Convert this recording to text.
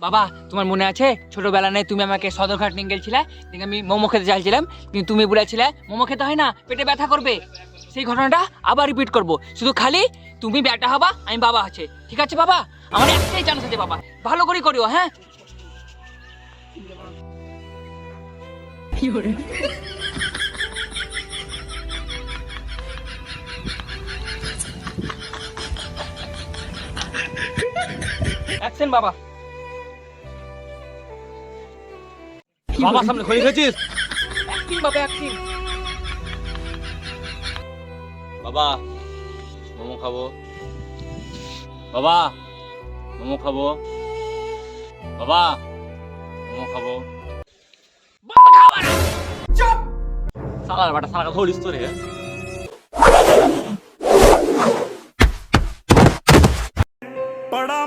বাবা তোমার মনে আছে ছোটবেলায় তুমি আমাকে সদরঘাট নিয়ে গেছিলে, আমি মোমো খেতে চাইছিলাম, কিন্তু তুমি বলেছিলে মোমো খেতে হয় না, পেটে ব্যথা করবে। সেই ঘটনাটা আবার রিপিট করব, শুধু খালি তুমি ব্যাটা হবা, আমি বাবা আছে। ঠিক আছে বাবা, আমার একটাই চান্স আছে বাবা, ভালো করে করিও। হ্যাঁ, অ্যাকশন বাবা। বাবা সামনে হয়ে গেছিস। অ্যাক্টিং বাবা, অ্যাক্টিং। বাবা মোমো খাবো, বাবা মোমো খাবো, বাবা মোমো খাবো। সালার বাটা সালা ধরিস তো রে। बड़ा